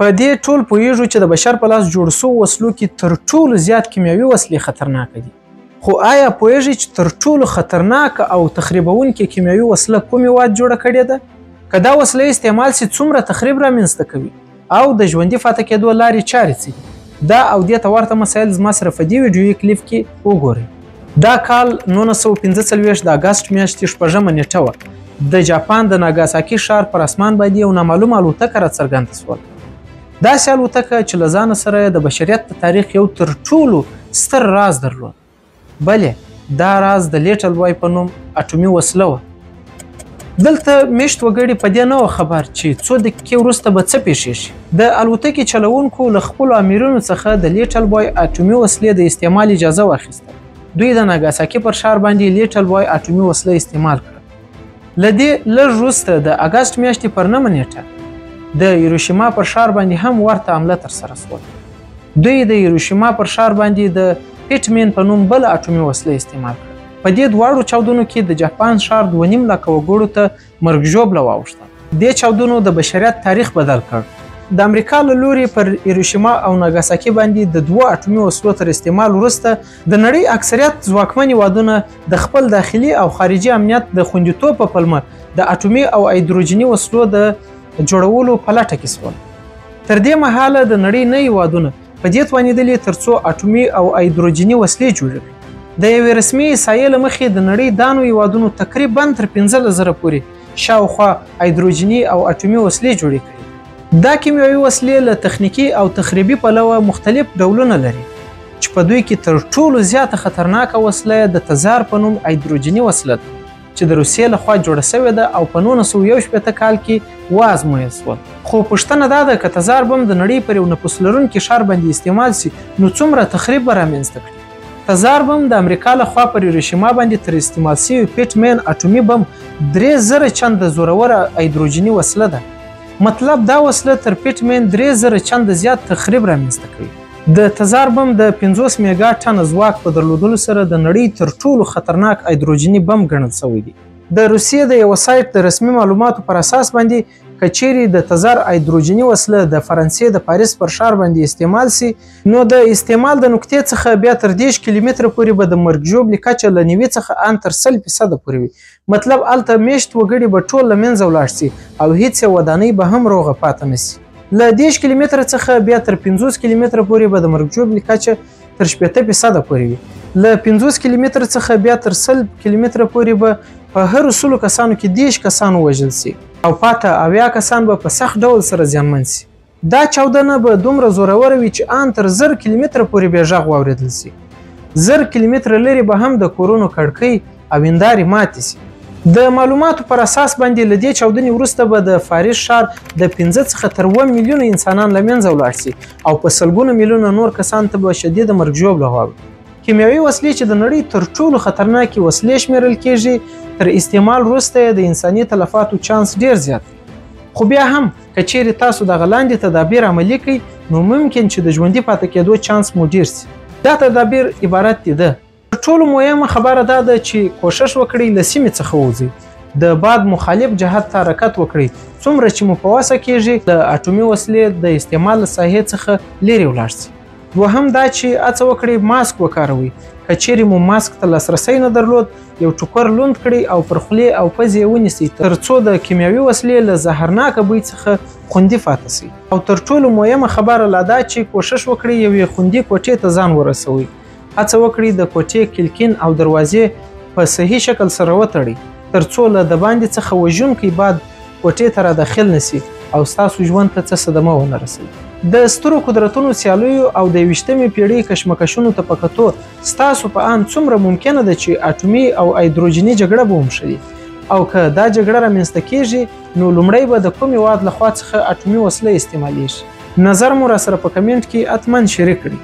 په دې ټول پوهیږو چې د بشر په لاس جوړ شوو وسلو کې تر ټولو زیات کیمیاوي وسلې خطرناکه دي. خو آیا پوهیږئ چې تر ټولو خطرناکه او تخریبونکې کیمیاوي وسله کوم هېواد جوړه کړې ده؟ که دا وسله استعمال سي څومره تخریب رامنځته کوي او د ژوندي پاتې کېدو لارې چارې څه دي؟ دا او دې ته ورته مسایل زما سره په دې ویډیویي کلیپ کې وګورئ. دا کال 1945 د اګست میاشتې 6 نیټه وه. د جاپان د ناګاساکي ښار پر اسمان باندې یو نامعلومه الوتکه راڅرګنده شوله. داسې الوتکه چې له ځانه سره د بشریت د تاریخ یو تر ټولو ستر راز درلود. بلې دا راز د لیټل بوی په نوم اټومي وسله وه. دلته میشت وګړي په دې نه وه خبر چې څو دقیقې وروسته به څه پیښې شي. د الوتکې چلوونکو له خپلو امیرونو څخه د لیټل بوی اټومي وسلې د استعمال اجازه واخیسته. دوی د ناګاساکي پر ښار باندې لیټل بوی اټومي وسله استعمال کړه. له دې لږ وروسته د اګست میاشتې پر 9 نیټه د هیروشیما پر ښار باندې هم ورته حمله ترسره شوه. دوی د هیروشیما پر ښار باندې د پیټمین په نوم بل اټومي وسله استعمال کړه. په دې دواړو چاودنو کې د جاپان ښار 2.5 لکه وګړو ته مرګ ژوبله واوښته. دې چاودنو د بشریت تاریخ بدل کړ. د امریکا له لوري پر هیروشیما او ناګاساکي باندې د 2 اټومي وسلو تر استعمال وروسته د نړۍ اکثریت ځواکمن هېوادونه د خپل داخلي او خارجي امنیت د خوندیتوب په پلمه د اټومي او هایدروجني وسلو د جوړولو په لټه کې شول. تر دې مهاله د نړۍ نه هېوادونه په دې توانېدلې تر څو اټومي او هایدروجني وسلې جوړې کړي. د یوې رسمي احصایې له مخې د نړۍ دا نو هېوادونو تقریبا تر 15,000 پورې شاوخوا هایدروجني او اټومي وسلې جوړې کړي. دا کیمیاوي وسلې له تخنیکي او تخریبي پلوه مختلف ډولونه لري چې په دوی کې تر ټولو زیاته خطرناکه وسله د تزار په نوم هایدروجني وسله ده چې د روسیې لخوا جوړه شوې ده او په 1961 کال کې وازمویل شول. خو پوښتنه دا ده که تزار بم د نړۍ پر یو نفوس لرونکي ښار باندې استعمال سي نو څومره تخریب به رامنځته کړي. تزار بم د امریکا لخوا پر هیروشیما باندې تر استعمال شوي پیټمین اټومي بم 3000 چنده زوروره هایدروجني وسله ده. مطلب دا وسله تر پیټمین 3000 چنده زیات تخریب رامنځته کوي. د تزار بم د 50 میگا ټن ځواک په درلودلو سره د نړۍ تر ټولو خطرناک هایدروجني بم ګڼل شوی دی. د روسیې د یو سایت د رسمي معلوماتو پر اساس باندې که چیرې د تزار هایدروجني وسله د فرانسې د پاریس پر ښار باندې استعمال سي نو د استعمال د نقطې څخه بیا تر 10 کیلومتره پورې به د مرګ ژوبلې کچه له 90 څخه ان تر 100% پورې وي. مطلب هلته میشت وګړي به ټول له منځه ولاړ سي او هیڅ یوه ودانۍ به هم روغه پاتې نه سي. له 10 کیلومتره څخه بیا تر 50 کیلومتره پورې به د مرګ ژوبلې کچه تر 80% پورې وي. له 50 کیلومتره څخه بیا تر 100 کیلومتره پورې به په هر 100 کسانو کې 10 کسان ووژل سي او پاته 80 کسان به په سخت ډول سره زیانمن سي. دا چاودنه به دومره زوروره وي چې ان تر 1000 کیلومتره پورې به غږ واورېدل سي. 1000 کیلومتره لرې به هم د کورونو کړکۍ او هندارې ماتې سي. د معلوماتو پر اساس باندې له دې چاودنې وروسته به د پاریس ښار د 15 څخه تر 1 میلیونه انسانان له منځه ولاړ سي او په سلګونو میلیونه نور کسان ته به شدید مرګ ژوبله واوړي. کیمیاوي وسلې چې د نړۍ تر ټولو خطرناکې وسلې شمیرل کیږي تر استعمال وروسته د انساني تلفاتو چانس ډیر زیات دی. خو بیا هم که چیرې تاسو دغه لاندې تدابیر عملي کړئ نو ممکن چې د ژوندي پاتې کېدو چانس مو ډیر سي. دا تدابیر عبارت دي ده. تر ټولو مهمه خبره دا ده چې کوشش وکړئ له سیمې څخه ووځئ. د باد مخالف جهت ته حرکت وکړئ څومره چې مو په وسه کیږي د اټومي وسلې د استعمال له ساحې څخه لرې ولاړ سئ. دوهم دا چې هڅه وکړئ ماسک وکاروئ. که چیرې مو ماسک ته لاسرسی نه درلود یو ټوکر لوند کړئ او پر خولې او پزې یې ونیسئ تر څو د کیمیاوي وسلې له زهرناکه بوی څخه خوندي پاتې سئ. او تر ټولو مهمه خبره لا دا چې کوشش وکړئ یوې خوندي کوټې ته ځان ورسوئ. هڅه وکړئ د کوټې کلکین او دروازې په صحیح شکل سره وتړئ تر څو له د باندې څخه وژونکی باد کوټې ته را داخل نسي او ستاسو ژوند ته څه صدمه ونه رسوي. د سترو قدرتونو سیالیو او د 20مې پیړۍ کشمکشونو ته په کتو ستاسو په اند څومره ممکنه ده چې اټومي او هایدروجني جګړه به ومشلي او که دا جګړه رامنځته کیږي نو لومړی به د کوم هېواد لخوا څخه اټومي وسله استعمالیږي؟ نظر مو راسره په کمنټ کې حتما شریک کړئ.